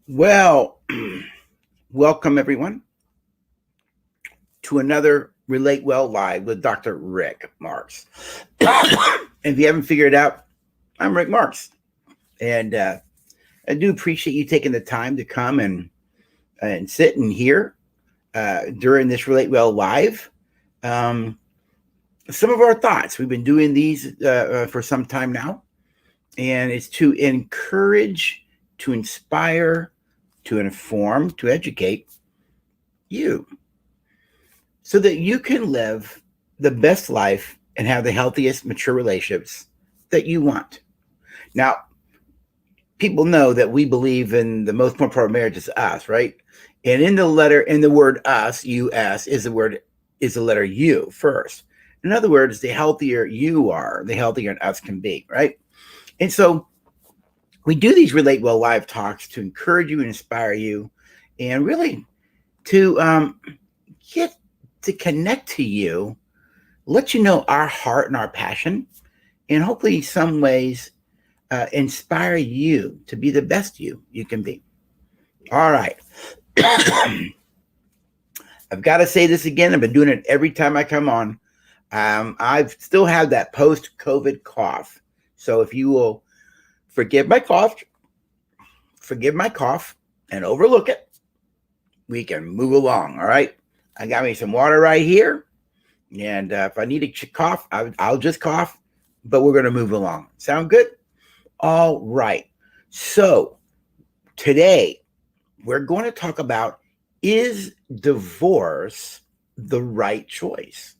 Well, welcome everyone to another Relate Well Live with Dr. Rick Marks. If you haven't figured it out, I'm Rick Marks. And I do appreciate you taking the time to come and sit and hear during this Relate Well Live. Um, some of our thoughts. We've been doing these for some time now, and it's to encourage, to inspire, to inform, to educate you so that you can live the best life and have the healthiest, mature relationships that you want. Now, people know that we believe in the most important part of marriage is us, right? And in the word us, us is the letter U first. In other words, the healthier you are, the healthier us can be, right? And so we do these Relate Well Live talks to encourage you and inspire you and really to get to connect to you, let you know our heart and our passion, and hopefully, some ways, inspire you to be the best you can be. All right. I've got to say this again. I've been doing it every time I come on. I still have that post-COVID cough. So if you will forgive my cough, and overlook it, we can move along. All right. I got me some water right here. And if I need to cough, I'll just cough, but we're going to move along. Sound good? All right. So today we're going to talk about, is divorce the right choice?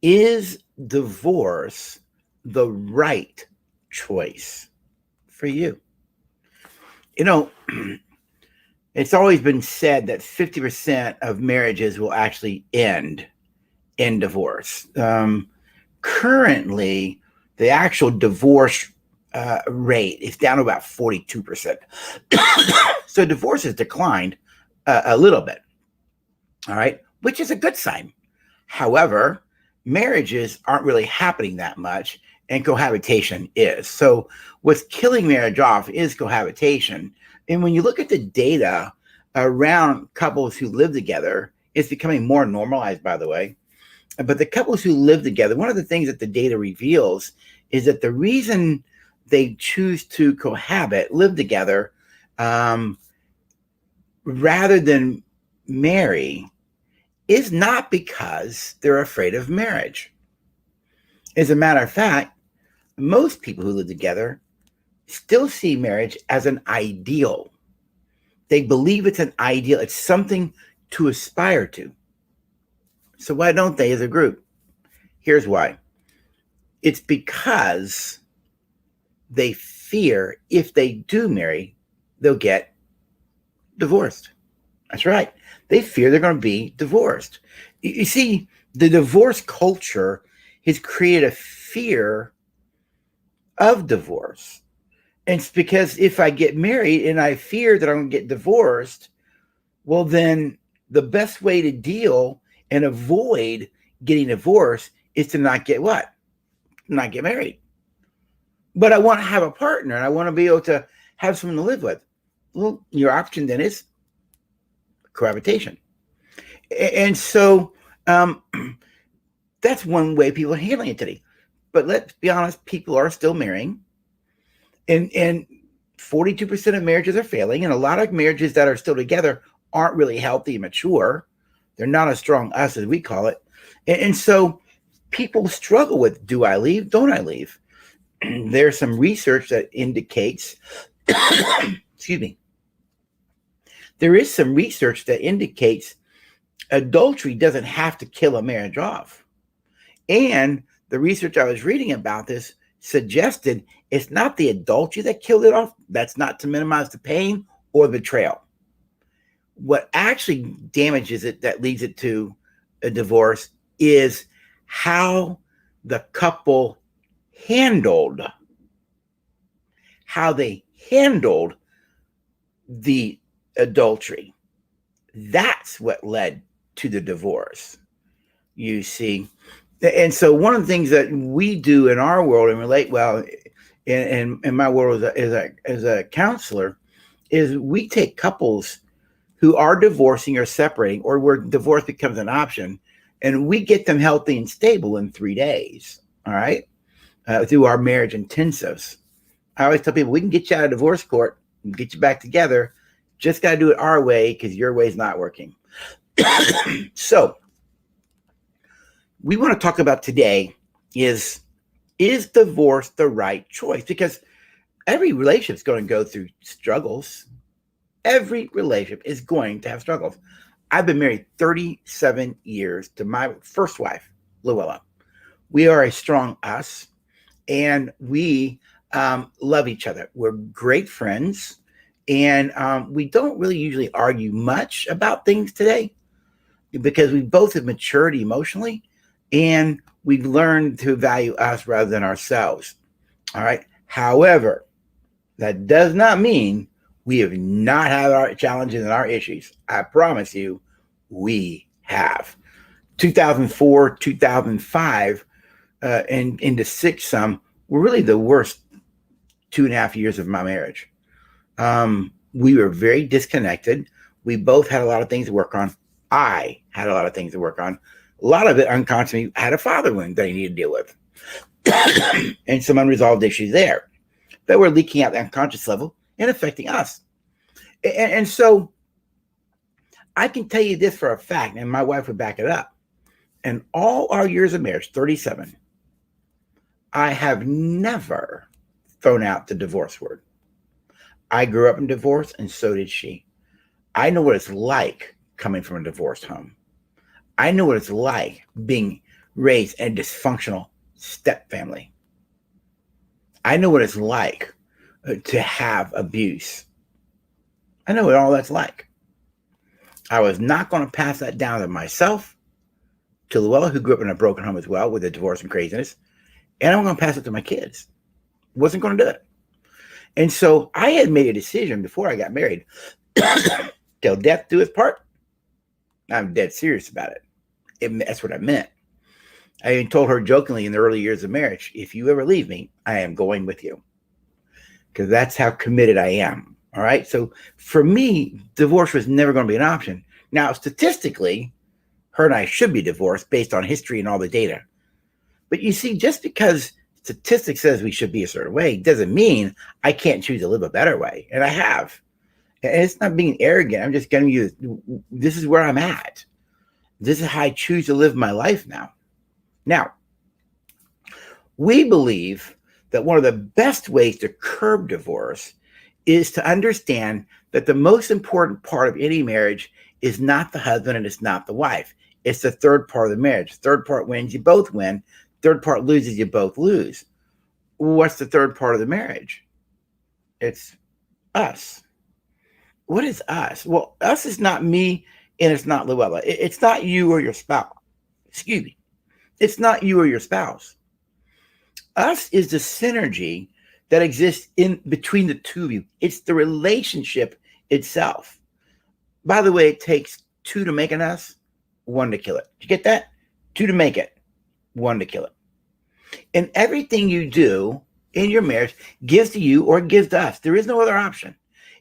Is divorce the right choice for you? You know, it's always been said that 50% of marriages will actually end in divorce. Currently, the actual divorce rate is down to about 42%. So divorce has declined a little bit, all right, which is a good sign. However, marriages aren't really happening that much, and cohabitation is. So what's killing marriage off is cohabitation. And when you look at the data around couples who live together, it's becoming more normalized, by the way. But the couples who live together, one of the things that the data reveals is that the reason they choose to cohabit, live together, rather than marry, is not because they're afraid of marriage. As a matter of fact, most people who live together still see marriage as an ideal. They believe it's an ideal. It's something to aspire to. So why don't they as a group? Here's why. It's because they fear if they do marry, they'll get divorced. That's right. They fear they're going to be divorced. You see, the divorce culture has created a fear of divorce. And it's because if I get married and I fear that I'm going to get divorced, well, then the best way to deal and avoid getting divorced is to not get what? Not get married. But I want to have a partner and I want to be able to have someone to live with. Well, your option then is cohabitation. And so that's one way people are handling it today. But let's be honest, people are still marrying. And 42% of marriages are failing. And a lot of marriages that are still together aren't really healthy and mature. They're not as strong us as we call it. And so people struggle with, do I leave? Don't I leave? There's some research that indicates, excuse me, there is some research that indicates adultery doesn't have to kill a marriage off. And the research I was reading about this suggested it's not the adultery that killed it off. That's not to minimize the pain or betrayal. What actually damages it, that leads it to a divorce, is how the couple handled the adultery. That's what led to the divorce, you see. And so one of the things that we do in our world and relate well in my world as a counselor is we take couples who are divorcing or separating, or where divorce becomes an option, and we get them healthy and stable in 3 days. All right, through our marriage intensives. I always tell people we can get you out of divorce court and get you back together. Just got to do it our way because your way is not working. So, we want to talk about today is divorce the right choice? Because every relationship is going to go through struggles. Every relationship is going to have struggles. I've been married 37 years to my first wife, Luella. We are a strong us, and we love each other. We're great friends, and we don't really usually argue much about things today because we both have matured emotionally, and we've learned to value us rather than ourselves. All right. However, that does not mean we have not had our challenges and our issues. I promise you, we have. 2004, 2005, and into six some were really the worst 2.5 years of my marriage. We were very disconnected. We both had a lot of things to work on. I had a lot of things to work on. A lot of it unconsciously. I had a father wound that I needed to deal with, and some unresolved issues there that were leaking out the unconscious level and affecting us. And so I can tell you this for a fact, and my wife would back it up. In all our years of marriage, 37, I have never thrown out the divorce word. I grew up in divorce, and so did she. I know what it's like coming from a divorced home. I know what it's like being raised in a dysfunctional step family. I know what it's like to have abuse. I know what all that's like. I was not going to pass that down to myself, to Luella, who grew up in a broken home as well with a divorce and craziness, and I'm going to pass it to my kids. Wasn't going to do it. And so I had made a decision before I got married, till death do us part. I'm dead serious about it. That's what I meant. I even told her jokingly in the early years of marriage, if you ever leave me, I am going with you. Because that's how committed I am. All right. So for me, divorce was never going to be an option. Now, statistically, her and I should be divorced based on history and all the data. But you see, just because statistics says we should be a certain way doesn't mean I can't choose to live a better way. And I have. And it's not being arrogant. I'm just giving you, this is where I'm at. This is how I choose to live my life now. Now, we believe that one of the best ways to curb divorce is to understand that the most important part of any marriage is not the husband and it's not the wife. It's the third part of the marriage. Third part wins, you both win. Third part loses, you both lose. What's the third part of the marriage? It's us. What is us? Well, us is not me and it's not Luella. It's not you or your spouse. Excuse me. It's not you or your spouse. Us is the synergy that exists in between the two of you. It's the relationship itself. By the way, it takes two to make an us, one to kill it. Did you get that? Two to make it, one to kill it. And everything you do in your marriage gives to you or gives to us. There is no other option.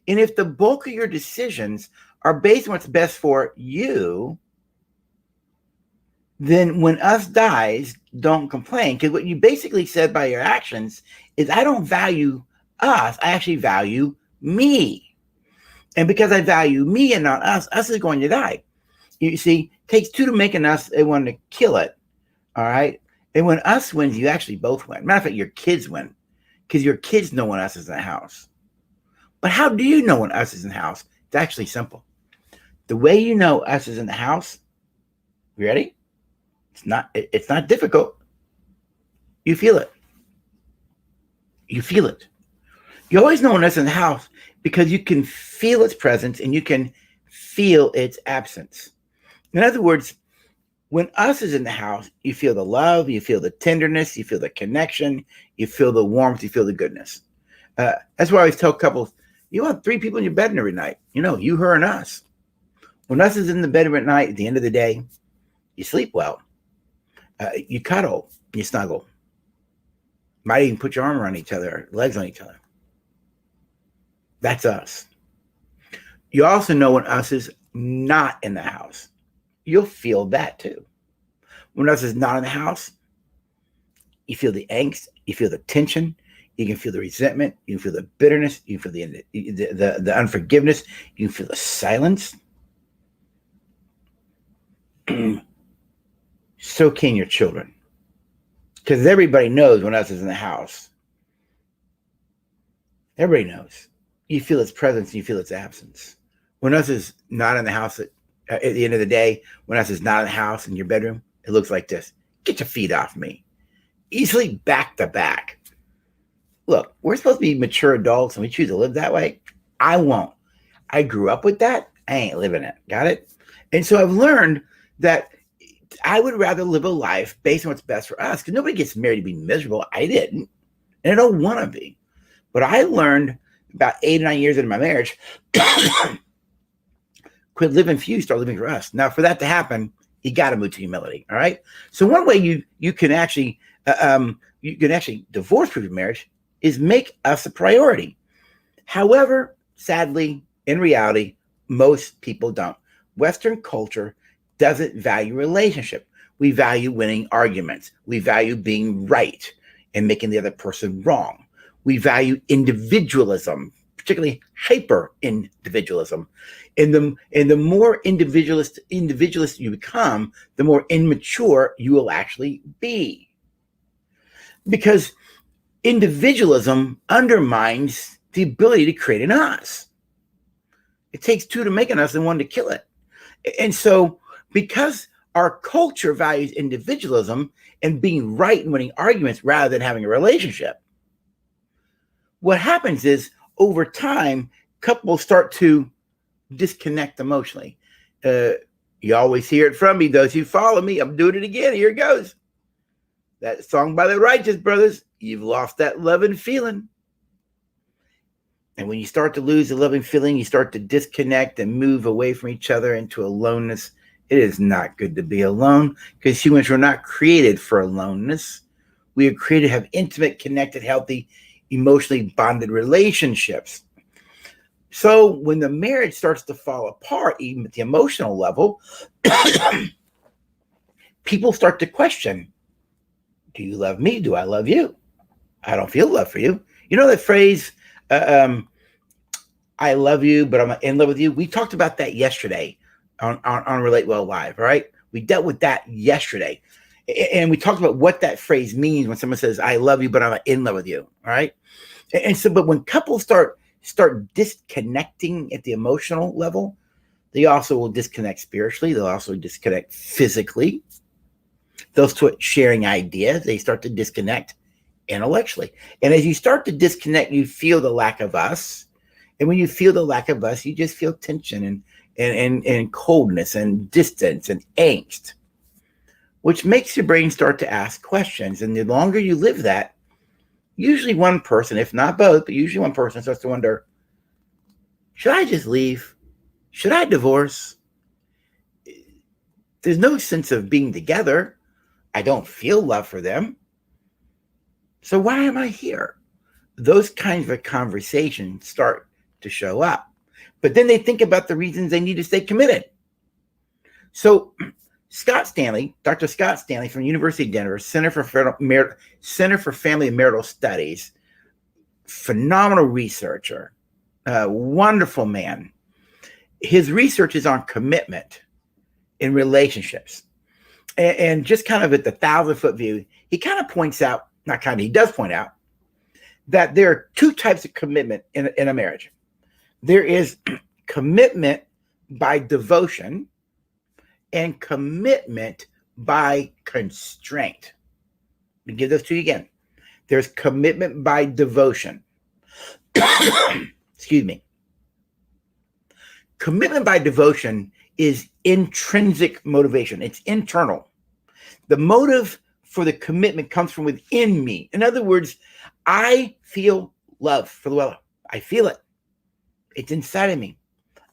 And if the bulk of your decisions are based on what's best for you, then when us dies, don't complain. Because what you basically said by your actions is, I don't value us. I actually value me. And because I value me and not us, us is going to die. You see, it takes two to make an us, they want to kill it. All right. And when us wins, you actually both win. Matter of fact, your kids win. Because your kids know when us is in the house. But how do you know when us is in the house? It's actually simple. The way you know us is in the house, you ready? It's not difficult. You feel it. You feel it. You always know when us is in the house because you can feel its presence and you can feel its absence. In other words, when us is in the house, you feel the love, you feel the tenderness, you feel the connection, you feel the warmth, you feel the goodness. That's why I always tell couples, you want 3 people in your bed every night. You know, you, her, and us. When us is in the bed at night, at the end of the day, you sleep well. You cuddle, you snuggle. Might even put your arm around each other, legs on each other. That's us. You also know when us is not in the house. You'll feel that too. When us is not in the house, you feel the angst, you feel the tension, you can feel the resentment, you can feel the bitterness, you can feel the unforgiveness, you can feel the silence. So can your children. Because everybody knows when us is in the house. Everybody knows. You feel its presence and you feel its absence. When us is not in the house at the end of the day, when us is not in the house in your bedroom, it looks like this. Get your feet off me. Easily back to back. Look, we're supposed to be mature adults and we choose to live that way. I won't. I grew up with that. I ain't living it. Got it? And so I've learned that I would rather live a life based on what's best for us, because nobody gets married to be miserable. I didn't. And I don't want to be. But I learned about 8 or 9 years into my marriage, quit living for you, start living for us. Now, for that to happen, you got to move to humility. All right. So one way you can actually divorce proof your marriage is make us a priority. However, sadly, in reality, most people don't. Western culture doesn't value relationship. We value winning arguments. We value being right and making the other person wrong. We value individualism, particularly hyper individualism. And the more individualist you become, the more immature you will actually be. Because individualism undermines the ability to create an us. It takes two to make an us and one to kill it. And so because our culture values individualism and being right and winning arguments rather than having a relationship, what happens is over time, couples start to disconnect emotionally. You always hear it from me. Those who follow me, I'm doing it again. Here it goes. That song by the Righteous Brothers, you've lost that loving feeling. And when you start to lose the loving feeling, you start to disconnect and move away from each other into aloneness. It is not good to be alone, because humans were not created for aloneness. We are created to have intimate, connected, healthy, emotionally bonded relationships. So when the marriage starts to fall apart, even at the emotional level, people start to question, do you love me? Do I love you? I don't feel love for you. You know that phrase, I love you, but I'm in love with you? We talked about that yesterday on Relate Well Live, all right? We dealt with that yesterday. And we talked about what that phrase means when someone says, I love you, but I'm in love with you, all right? And so, but when couples start disconnecting at the emotional level, they also will disconnect spiritually. They'll also disconnect physically. They'll start sharing ideas. They start to disconnect intellectually. And as you start to disconnect, you feel the lack of us. And when you feel the lack of us, you just feel tension and coldness and distance and angst, which makes your brain start to ask questions. And the longer you live that, usually one person, if not both, but usually one person starts to wonder, should I just leave? Should I divorce? There's no sense of being together. I don't feel love for them. So why am I here? Those kinds of conversations start to show up. But then they think about the reasons they need to stay committed. So Scott Stanley, Dr. Scott Stanley from University of Denver, Center for Family and Marital Studies, phenomenal researcher, wonderful man. His research is on commitment in relationships. And just kind of at the 1,000-foot view, he kind of points out, he does point out that there are two types of commitment in a marriage. There is commitment by devotion and commitment by constraint. Let me give those to you again. There's commitment by devotion. Excuse me. Commitment by devotion is intrinsic motivation. It's internal. The motive for the commitment comes from within me. In other words, I feel love for Luella. I feel it. It's inside of me.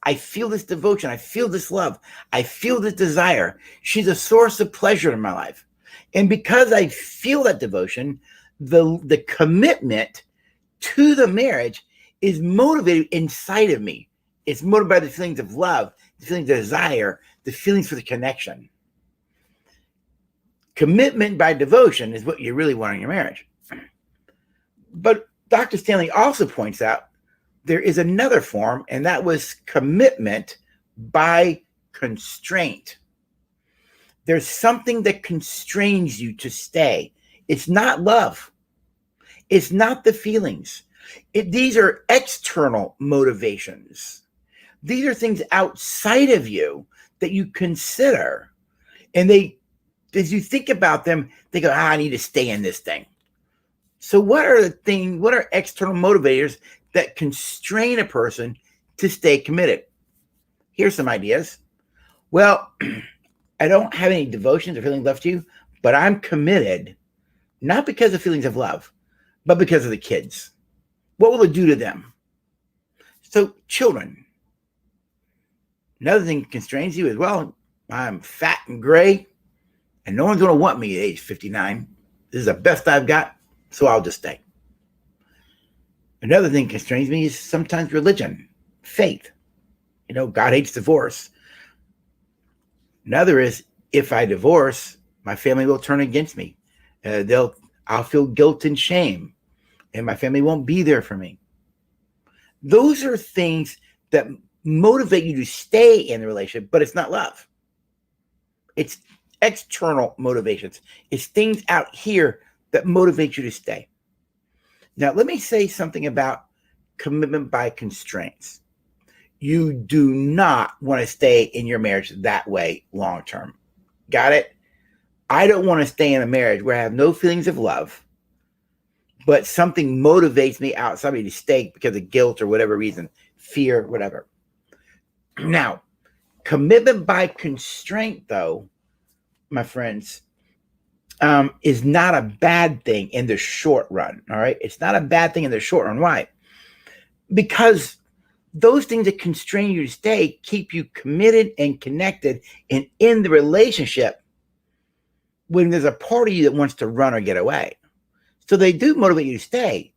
I feel this devotion. I feel this love. I feel this desire. She's a source of pleasure in my life. And because I feel that devotion, the commitment to the marriage is motivated inside of me. It's motivated by the feelings of love, the feelings of desire, the feelings for the connection. Commitment by devotion is what you really want in your marriage. But Dr. Stanley also points out there is another form, and that was commitment by constraint. There's something that constrains you to stay. It's not love. It's not the feelings. These are external motivations. These are things outside of you that you consider. And as you think about them, they go, I need to stay in this thing. So what are external motivators that constrain a person to stay committed? Here's some ideas. Well, I don't have any devotions or feelings left to you, but I'm committed, not because of feelings of love, but because of the kids. What will it do to them? So children. Another thing that constrains you is, well, I'm fat and gray, and no one's going to want me at age 59. This is the best I've got, so I'll just stay. Another thing that constrains me is sometimes religion, faith. God hates divorce. Another is, if I divorce, my family will turn against me. I'll feel guilt and shame, and my family won't be there for me. Those are things that motivate you to stay in the relationship, but it's not love. It's external motivations. It's things out here that motivate you to stay. Now, let me say something about commitment by constraints. You do not want to stay in your marriage that way long term. Got it? I don't want to stay in a marriage where I have no feelings of love, but something motivates me outside me to stay because of guilt or whatever reason, fear, whatever. Now, commitment by constraint, though, my friends, is not a bad thing in the short run. All right. It's not a bad thing in the short run. Why? Because those things that constrain you to stay keep you committed and connected and in the relationship when there's a part of you that wants to run or get away. So they do motivate you to stay,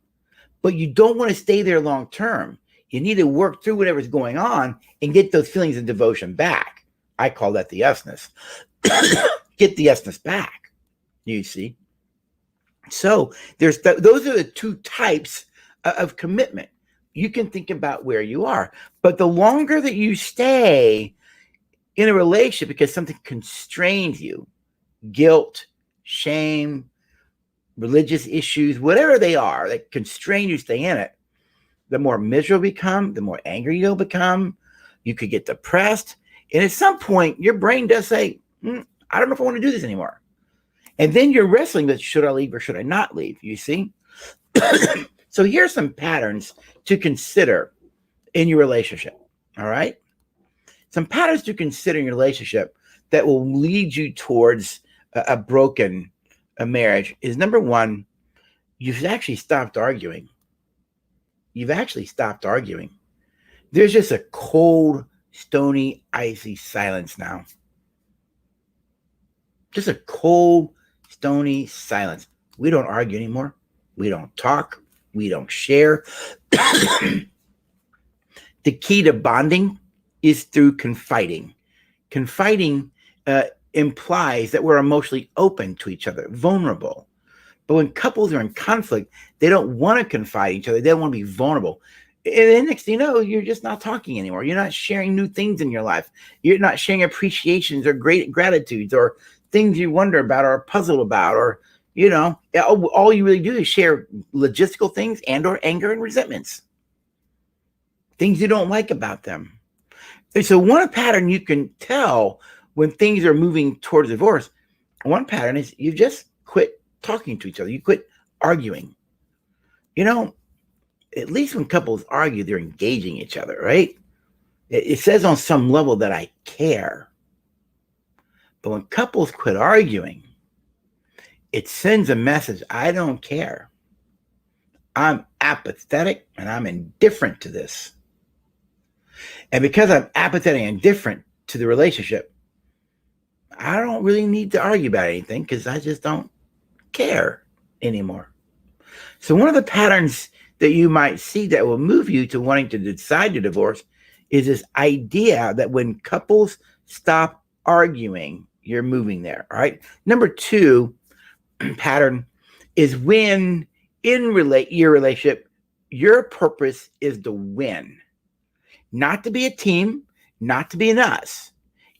but you don't want to stay there long term. You need to work through whatever's going on and get those feelings of devotion back. I call that the usness. Get the usness back, you see. So those are the two types of commitment. You can think about where you are, but the longer that you stay in a relationship because something constrains you, guilt, shame, religious issues, whatever they are that constrain you to stay in it, the more miserable you become, the more angry you'll become. You could get depressed. And at some point, your brain does say, I don't know if I want to do this anymore. And then you're wrestling with, should I leave or should I not leave? You see? So here's some patterns to consider in your relationship. All right? Some patterns to consider in your relationship that will lead you towards a broken marriage is, number one, you've actually stopped arguing. You've actually stopped arguing. There's just a cold, stony, icy silence now. Just a cold, stony silence. We don't argue anymore. We don't talk. We don't share. The key to bonding is through confiding. Confiding implies that we're emotionally open to each other, vulnerable. But when couples are in conflict, they don't want to confide in each other. They don't want to be vulnerable. And then next thing you know, you're just not talking anymore. You're not sharing new things in your life. You're not sharing appreciations or great gratitudes or things you wonder about or are puzzled about, or, all you really do is share logistical things and or anger and resentments, things you don't like about them. And so one pattern you can tell when things are moving towards divorce, one pattern is you just quit talking to each other. You quit arguing. At least when couples argue, they're engaging each other, right? It says on some level that I care. But when couples quit arguing, it sends a message, I don't care. I'm apathetic and I'm indifferent to this. And because I'm apathetic and indifferent to the relationship, I don't really need to argue about anything because I just don't care anymore. So one of the patterns that you might see that will move you to wanting to decide to divorce is this idea that when couples stop arguing, you're moving there. All right. Number two pattern is when your relationship, your purpose is to win, not to be a team, not to be an us.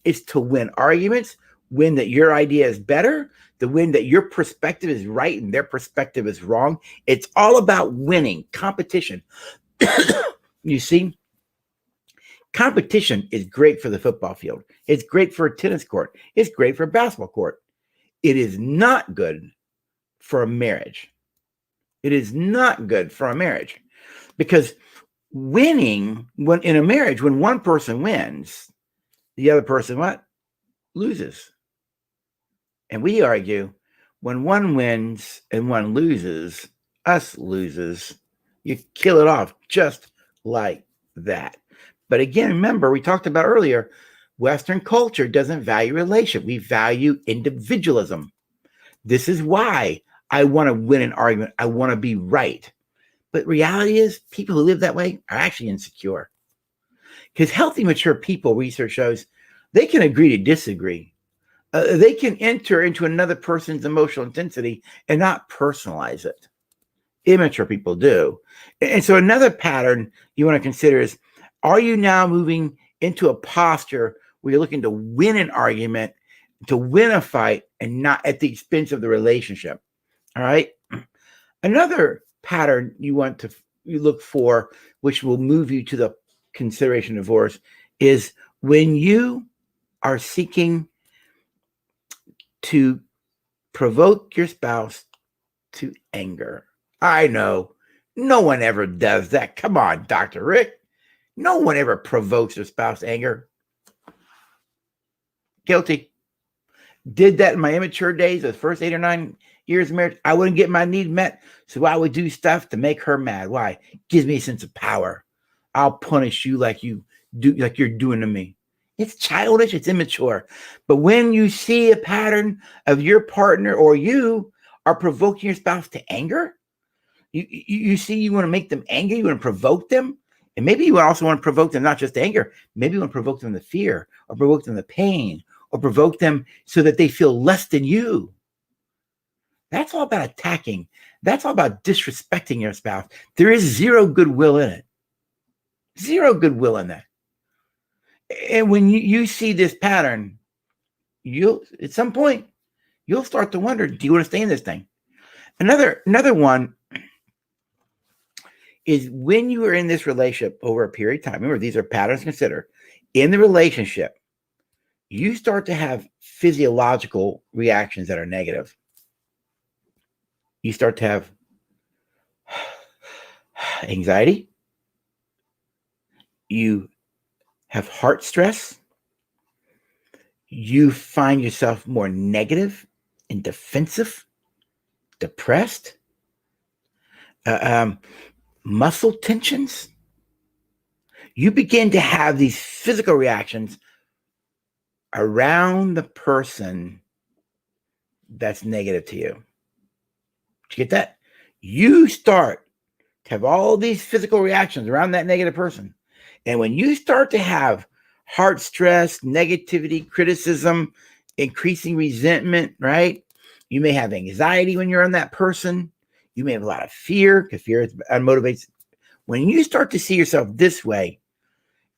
It's to win arguments, win that your idea is better, to win that your perspective is right and their perspective is wrong. It's all about winning, competition. You see, competition is great for the football field. It's great for a tennis court. It's great for a basketball court. It is not good for a marriage. It is not good for a marriage because winning in a marriage, when one person wins, the other person what? Loses. And we argue when one wins and one loses, us loses. You kill it off just like that. But again, remember, we talked about earlier, Western culture doesn't value relationship. We value individualism. This is why I want to win an argument. I want to be right. But reality is people who live that way are actually insecure. Because healthy, mature people, research shows, they can agree to disagree. They can enter into another person's emotional intensity and not personalize it. Immature people do. And so another pattern you want to consider is, are you now moving into a posture where you're looking to win an argument, to win a fight, and not at the expense of the relationship? All right. Another pattern you look for, which will move you to the consideration of divorce, is when you are seeking to provoke your spouse to anger. I know no one ever does that. Come on, Dr. Rick. No one ever provokes their spouse to anger. Guilty. Did that in my immature days, the first 8 or 9 years of marriage. I wouldn't get my need met, so I would do stuff to make her mad. Why? Gives me a sense of power. I'll punish you like you're doing to me. It's childish, it's immature. But when you see a pattern of your partner or you are provoking your spouse to anger, you see you want to make them angry, you want to provoke them, and maybe you also want to provoke them not just to anger, maybe you want to provoke them to fear, or provoke them to pain, or provoke them so that they feel less than you. That's all about attacking. That's all about disrespecting your spouse. There is zero goodwill in it. Zero goodwill in that. And when you see this pattern, at some point, you'll start to wonder, do you want to stay in this thing? Another one is when you are in this relationship over a period of time. Remember, these are patterns to consider. In the relationship, you start to have physiological reactions that are negative. You start to have anxiety. You have heart stress. You find yourself more negative and defensive, depressed, muscle tensions. You begin to have these physical reactions around the person that's negative to you. Did you get that? You start to have all these physical reactions around that negative person. And when you start to have heart stress, negativity, criticism, increasing resentment, right? You may have anxiety when you're on that person. You may have a lot of fear, because fear motivates. When you start to see yourself this way,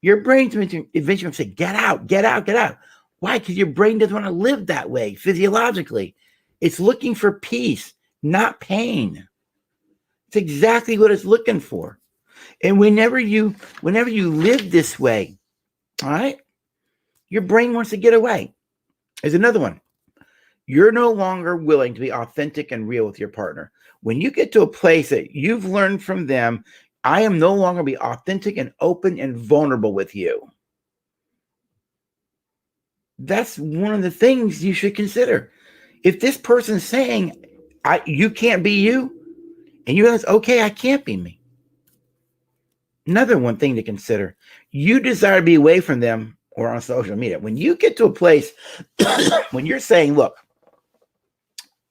your brain's eventually going to say, get out, get out, get out. Why? Because your brain doesn't want to live that way physiologically. It's looking for peace, not pain. It's exactly what it's looking for. And whenever you live this way, all right, your brain wants to get away. There's another one. You're no longer willing to be authentic and real with your partner. When you get to a place that you've learned from them, I am no longer be authentic and open and vulnerable with you. That's one of the things you should consider. If this person's saying, you can't be you, and you realize, okay, I can't be me. Another one thing to consider, you desire to be away from them or on social media. When you get to a place when you're saying, look,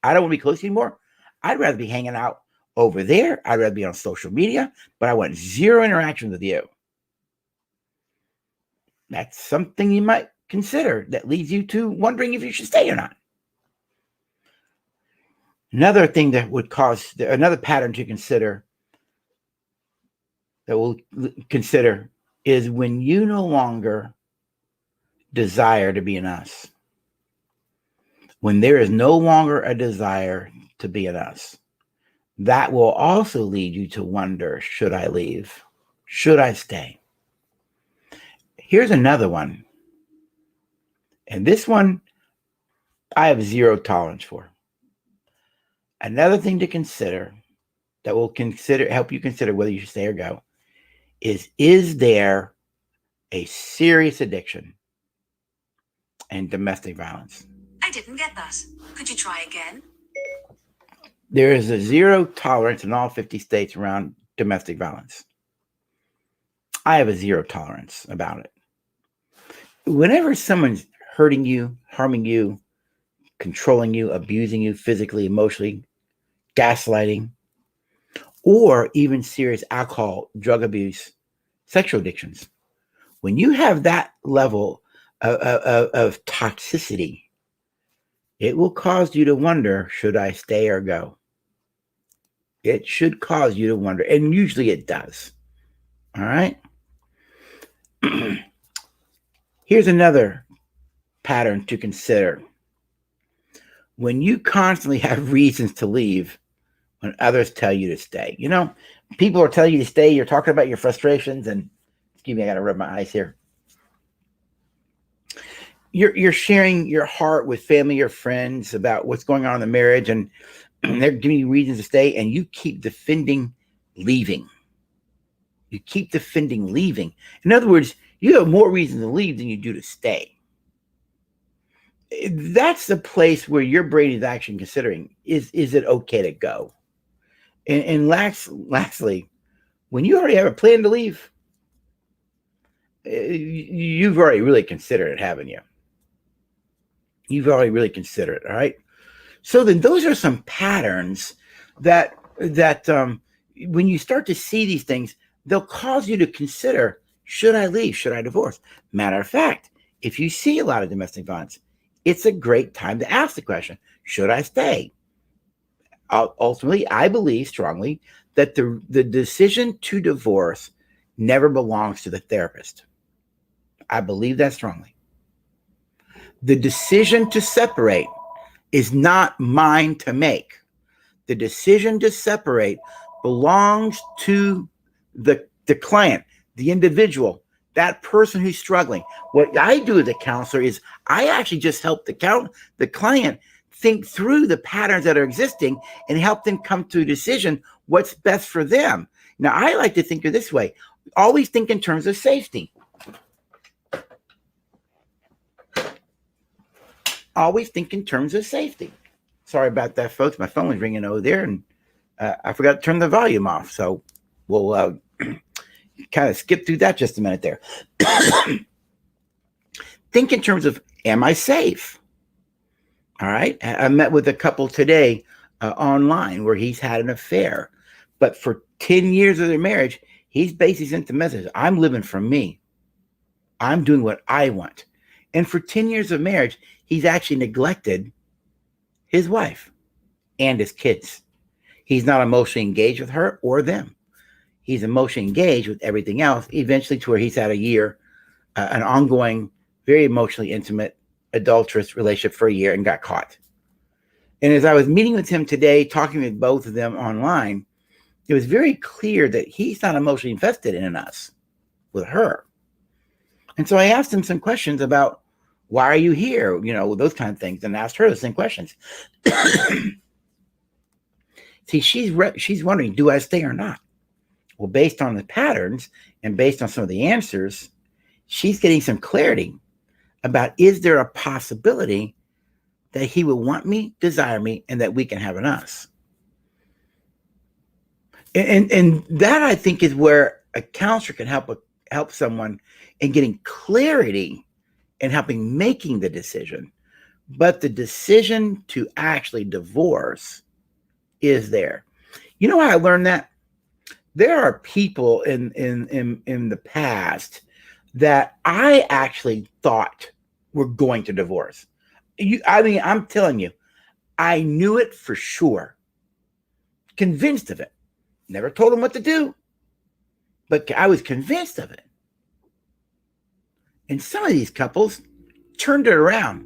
I don't want to be close anymore. I'd rather be hanging out over there. I'd rather be on social media, but I want zero interaction with you. That's something you might consider that leads you to wondering if you should stay or not. Another thing that would cause another pattern to consider that we'll consider is when you no longer desire to be an us. When there is no longer a desire to be an us, that will also lead you to wonder, should I leave? Should I stay? Here's another one. And this one I have zero tolerance for. Another thing to consider that will help you consider whether you should stay or go is there a serious addiction and domestic violence? I didn't get that. Could you try again? There is a zero tolerance in all 50 states around domestic violence. I have a zero tolerance about it. Whenever someone's hurting you, harming you, controlling you, abusing you physically, emotionally, gaslighting, or even serious alcohol, drug abuse, sexual addictions, when you have that level of toxicity, it will cause you to wonder, should I stay or go? It should cause you to wonder, and usually it does. All right? Here's another pattern to consider. When you constantly have reasons to leave when others tell you to stay. You know, people are telling you to stay, you're talking about your frustrations, and excuse me, I gotta rub my eyes here. You're sharing your heart with family or friends about what's going on in the marriage, and they're giving you reasons to stay, and you keep defending leaving. You keep defending leaving. In other words, you have more reason to leave than you do to stay. That's the place where your brain is actually considering, is it okay to go? And lastly, when you already have a plan to leave, you've already really considered it, haven't you? You've already really considered it, all right? So then those are some patterns that when you start to see these things, they'll cause you to consider, should I leave? Should I divorce? Matter of fact, if you see a lot of domestic violence, it's a great time to ask the question, should I stay? Ultimately, I believe strongly that the decision to divorce never belongs to the therapist. I believe that strongly. The decision to separate is not mine to make. The decision to separate belongs to the client, the individual, that person who's struggling. What I do as a counselor is I actually just help the client think through the patterns that are existing and help them come to a decision what's best for them. Now, I like to think of this way. Always think in terms of safety. Always think in terms of safety. Sorry about that, folks. My phone was ringing over there, and I forgot to turn the volume off. So we'll kind of skip through that just a minute there. Think in terms of, am I safe? All right. I met with a couple today online where he's had an affair, but for 10 years of their marriage, he's basically sent the message, I'm living for me. I'm doing what I want. And for 10 years of marriage, he's actually neglected his wife and his kids. He's not emotionally engaged with her or them. He's emotionally engaged with everything else, eventually to where he's had a year, an ongoing, very emotionally intimate, adulterous relationship for a year and got caught. And as I was meeting with him today, talking with both of them online, it was very clear that he's not emotionally invested in us with her. And so I asked him some questions about, why are you here? You know, those kind of things, and asked her the same questions. See, she's wondering, do I stay or not? Well, based on the patterns and based on some of the answers, she's getting some clarity about, is there a possibility that he will want me, desire me, and that we can have an us? And that, I think, is where a counselor can help someone in getting clarity and helping making the decision. But the decision to actually divorce is there. You know how I learned that? There are people in the past that I actually thought were going to divorce. I'm telling you, I knew it for sure, convinced of it. Never told them what to do, but I was convinced of it. And some of these couples turned it around,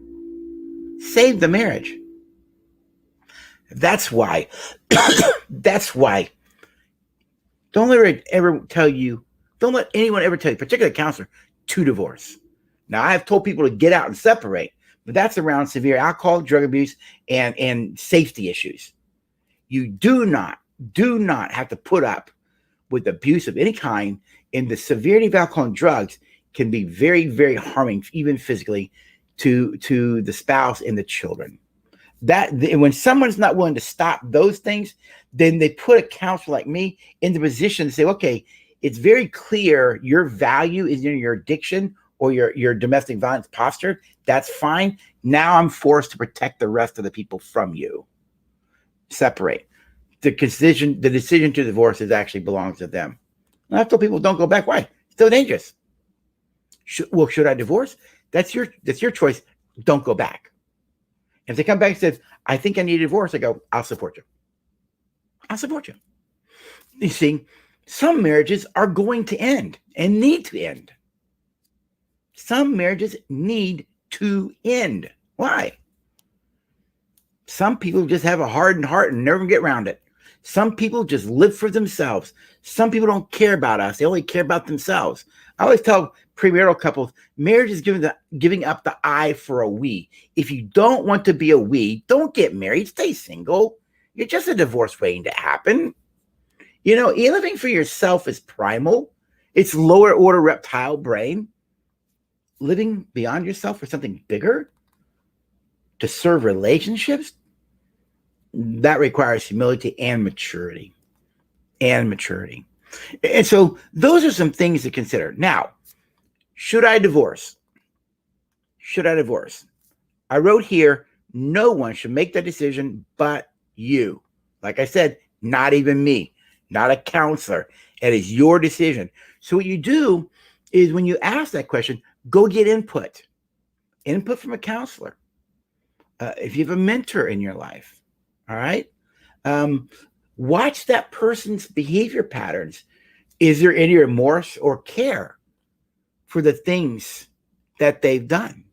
saved the marriage. That's why, that's why. Don't let anyone ever tell you, particularly a counselor, to divorce. Now, I have told people to get out and separate, but that's around severe alcohol, drug abuse, and safety issues. You do not have to put up with abuse of any kind, and the severity of alcohol and drugs can be very, very harming, even physically, to the spouse and the children. When someone's not willing to stop those things, then they put a counselor like me in the position to say, okay, it's very clear your value is in your addiction or your domestic violence posture. That's fine. Now I'm forced to protect the rest of the people from you. Separate. The decision to divorce actually belongs to them. And I've told people, don't go back. Why? It's still dangerous. Should I divorce? That's your choice. Don't go back. If they come back and says, I think I need a divorce, I go, I'll support you. I'll support you. You see, some marriages are going to end and need to end. Some marriages need to end. Why? Some people just have a hardened heart and never get around it. Some people just live for themselves. Some people don't care about us. They only care about themselves. I always tell premarital couples, marriage is giving up the I for a we. If you don't want to be a we, don't get married. Stay single. You're just a divorce waiting to happen. Living for yourself is primal. It's lower order reptile brain. Living beyond yourself for something bigger, to serve relationships, that requires humility and maturity. And so those are some things to consider. Now, should I divorce? I wrote here, no one should make that decision but you. Like I said, not even me, not a counselor. It is your decision. So what you do is when you ask that question, go get input from a counselor. If you have a mentor in your life, all right? Watch that person's behavior patterns. Is there any remorse or care for the things that they've done?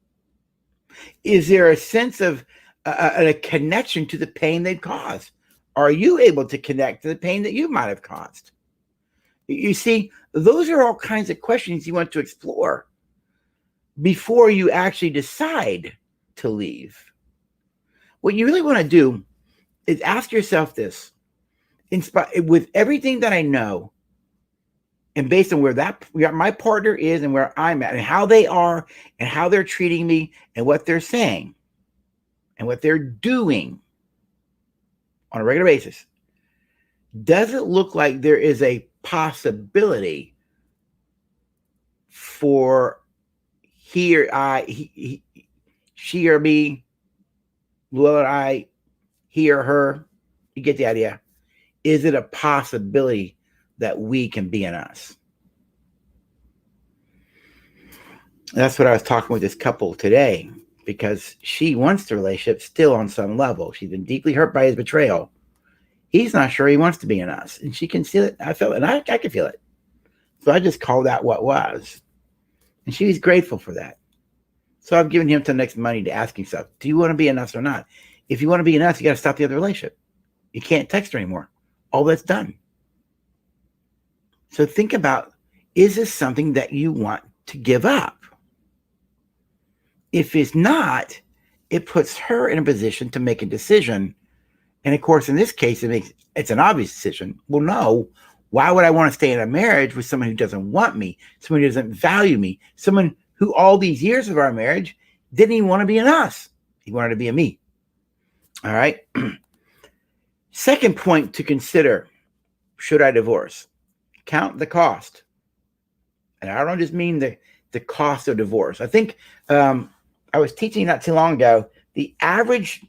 Is there a sense of a connection to the pain they've caused? Are you able to connect to the pain that you might have caused? You see, those are all kinds of questions you want to explore before you actually decide to leave. What you really want to do is ask yourself this, with everything that I know, and based on where my partner is and where I'm at and how they are and how they're treating me and what they're saying and what they're doing on a regular basis, does it look like there is a possibility for she or me, Lou or I, he or her? You get the idea. Is it a possibility that we can be in us? That's what I was talking with this couple today, because she wants the relationship still on some level. She's been deeply hurt by his betrayal. He's not sure he wants to be in us, and she can feel it. I felt it, and I can feel it. So I just called out what was, and she was grateful for that. So I've given him till next Monday to ask himself, do you want to be in us or not? If you want to be in us, you got to stop the other relationship. You can't text her anymore. All that's done. So think about, is this something that you want to give up? If it's not, it puts her in a position to make a decision. And of course, in this case, it's an obvious decision. Well, no, why would I want to stay in a marriage with someone who doesn't want me, someone who doesn't value me, someone who all these years of our marriage didn't even want to be in us? He wanted to be in me. All right. Second point to consider, should I divorce? Count the cost. And I don't just mean the cost of divorce. I think I was teaching not too long ago, the average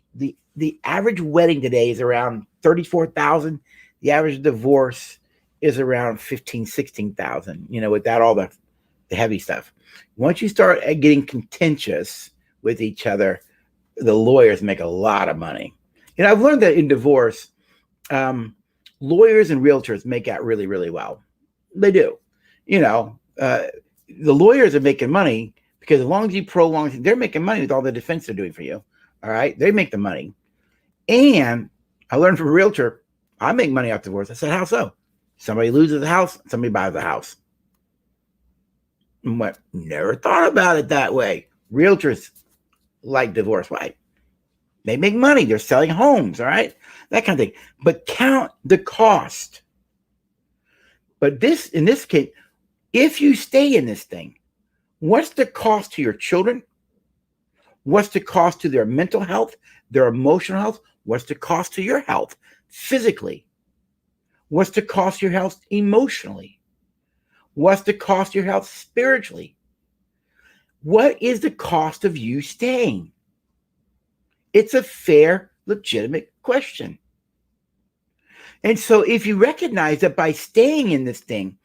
wedding today is around $34,000. The average divorce is around $15,000, $16,000, without all the the heavy stuff. Once you start getting contentious with each other, the lawyers make a lot of money. And I've learned that in divorce, lawyers and realtors make out really, really well. They do. The lawyers are making money because as long as you prolong, they're making money with all the defense they're doing for you. All right. They make the money. And I learned from a realtor, I make money off divorce. I said, how so? Somebody loses the house, somebody buys the house. And what? Never thought about it that way. Realtors like divorce. Why? They make money. They're selling homes. All right. That kind of thing. But count the cost. But in this case, if you stay in this thing, what's the cost to your children? What's the cost to their mental health, their emotional health? What's the cost to your health physically? What's the cost to your health emotionally? What's the cost to your health spiritually? What is the cost of you staying? It's a fair, legitimate question. And so if you recognize that by staying in this thing,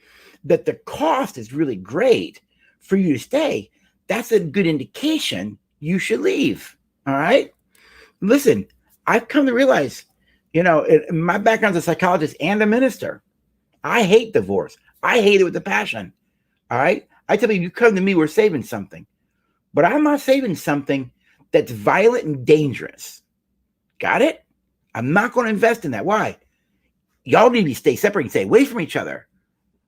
that the cost is really great for you to stay, that's a good indication you should leave. All right. Listen, I've come to realize, my background as a psychologist and a minister, I hate divorce. I hate it with a passion. All right. I tell you come to me, we're saving something, but I'm not saving something that's violent and dangerous. Got it? I'm not going to invest in that. Why? Y'all need to stay separate and stay away from each other.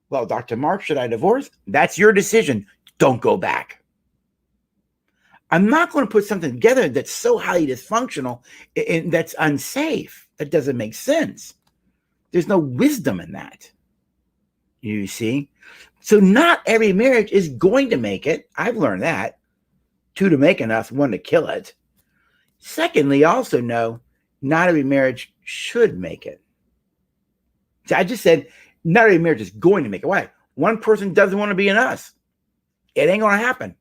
Well, Dr. Mark, should I divorce? That's your decision. Don't go back. I'm not going to put something together that's so highly dysfunctional and that's unsafe. That doesn't make sense. There's no wisdom in that. You see? So not every marriage is going to make it. I've learned that. 2 to make enough, 1 to kill it. Secondly, also know not every marriage should make it. So I just said not every marriage is going to make it. Why? One person doesn't want to be in us. It ain't going to happen.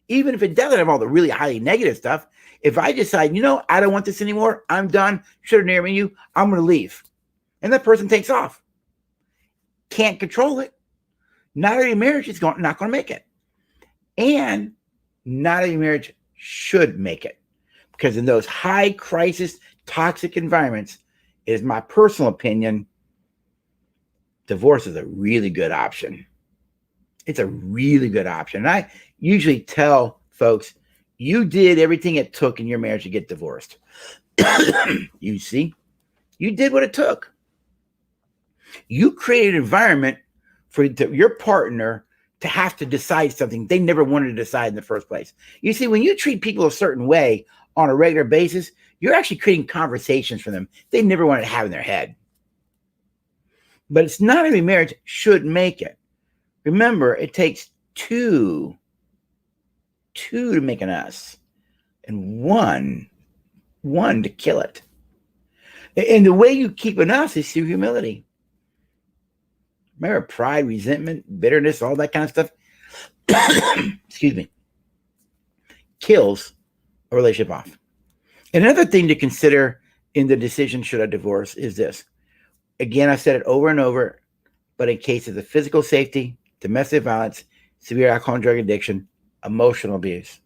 Even if it doesn't have all the really highly negative stuff, if I decide, I don't want this anymore, I'm done, should have married you, I'm going to leave. And that person takes off. Can't control it. Not every marriage is not going to make it. And not every marriage should make it. Because in those high crisis, toxic environments, it is my personal opinion, divorce is a really good option. It's a really good option. And I usually tell folks, you did everything it took in your marriage to get divorced. You see, you did what it took. You created an environment for your partner to have to decide something they never wanted to decide in the first place. You see, when you treat people a certain way on a regular basis, you're actually creating conversations for them they never wanted to have in their head. But it's not every marriage should make it. Remember, it takes two to make an us, and one to kill it. And the way you keep an us is through humility. Remember, pride, resentment, bitterness, all that kind of stuff, excuse me, kills a relationship off. And another thing to consider in the decision, should I divorce, is this. Again, I've said it over and over, but in cases of physical safety, domestic violence, severe alcohol and drug addiction, emotional abuse.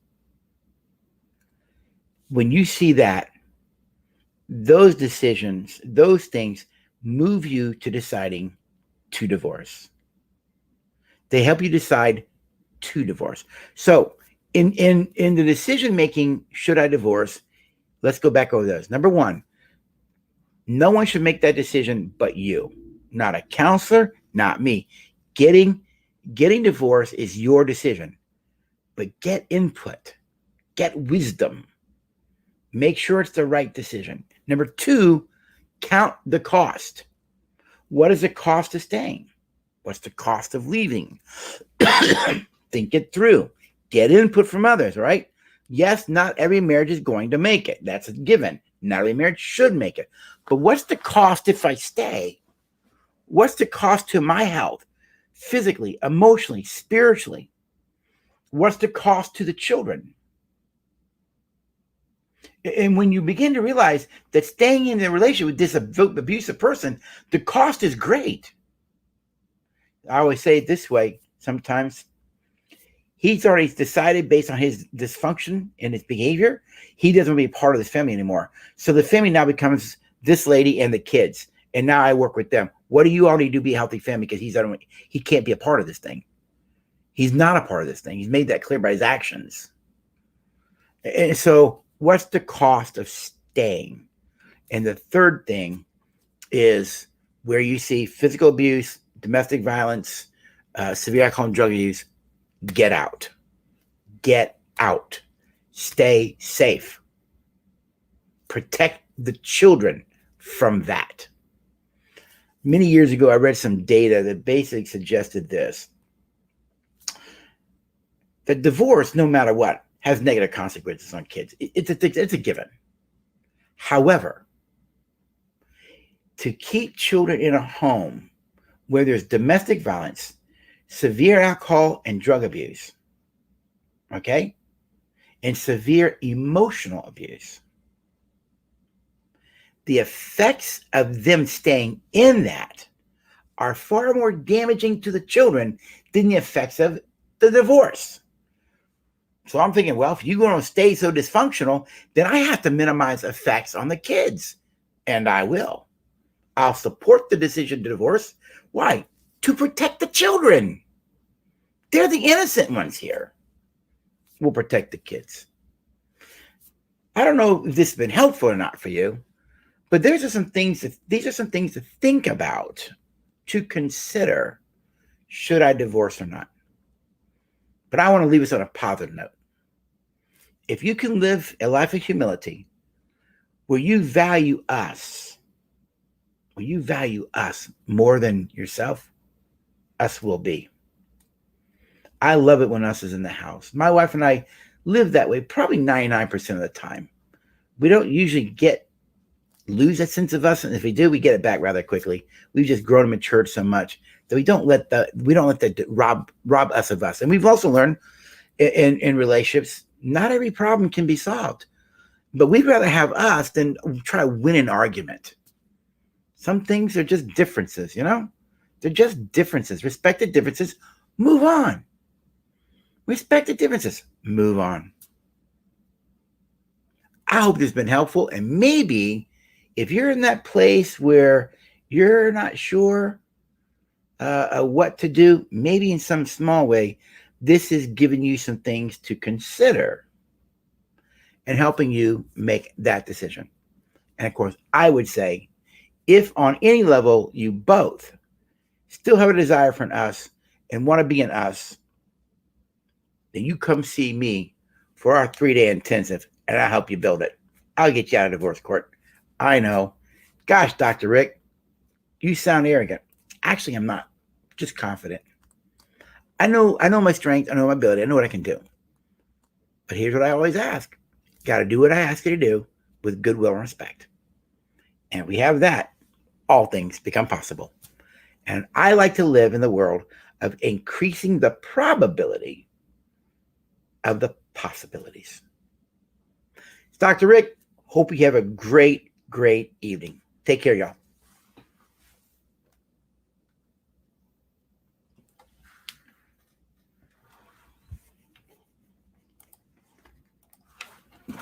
When you see that, those decisions, those things move you to deciding to divorce. They help you decide to divorce. So in the decision making, should I divorce? Let's go back over those. Number 1, no one should make that decision but you. Not a counselor, not me. Getting divorced is your decision. But get input, get wisdom. Make sure it's the right decision. Number 2, count the cost. What is the cost of staying? What's the cost of leaving? Think it through. Get input from others, right? Yes, not every marriage is going to make it. That's a given. Not every marriage should make it. But what's the cost if I stay? What's the cost to my health? Physically, emotionally, spiritually? What's the cost to the children? And when you begin to realize that staying in a relationship with this abusive person, the cost is great. I always say it this way sometimes. He's already decided based on his dysfunction and his behavior, he doesn't want to be a part of this family anymore. So the family now becomes this lady and the kids. And now I work with them. What do you all need to do to be a healthy family? Because he can't be a part of this thing. He's not a part of this thing. He's made that clear by his actions. And so what's the cost of staying? And the third thing is where you see physical abuse, domestic violence, severe alcohol and drug use, get out. Get out. Stay safe. Protect the children from that. Many years ago, I read some data that basically suggested this. That divorce, no matter what, has negative consequences on kids. It's a given. However, to keep children in a home where there's domestic violence, severe alcohol and drug abuse, okay, and severe emotional abuse, the effects of them staying in that are far more damaging to the children than the effects of the divorce. So I'm thinking, well, if you're going to stay so dysfunctional, then I have to minimize effects on the kids. And I will. I'll support the decision to divorce. Why? To protect the children. They're the innocent ones here. We'll protect the kids. I don't know if this has been helpful or not for you, but these are some things to think about, to consider. Should I divorce or not? But I want to leave us on a positive note. If you can live a life of humility where you value us more than yourself, us will be. I love it when us is in the house. My wife and I live that way probably 99% of the time. We don't usually lose that sense of us, and if we do, we get it back rather quickly. We've just grown and matured so much that we don't let that rob us of us. And we've also learned in relationships, not every problem can be solved, but we'd rather have us than try to win an argument. Some things are just differences, they're just differences. Respect the differences, move on. Respect the differences, move on. I hope this has been helpful. And maybe if you're in that place where you're not sure what to do, maybe in some small way, this is giving you some things to consider and helping you make that decision. And of course, I would say, if on any level you both still have a desire for an us and want to be an us, then you come see me for our 3-day intensive, and I'll help you build it. I'll get you out of divorce court. I know. Gosh, Dr. Rick, you sound arrogant. Actually, I'm not. Just confident. I know my strength. I know my ability. I know what I can do. But here's what I always ask. Got to do what I ask you to do with goodwill and respect. And if we have that, all things become possible. And I like to live in the world of increasing the probability of the possibilities. It's Dr. Rick. Hope you have a great, great evening. Take care, y'all.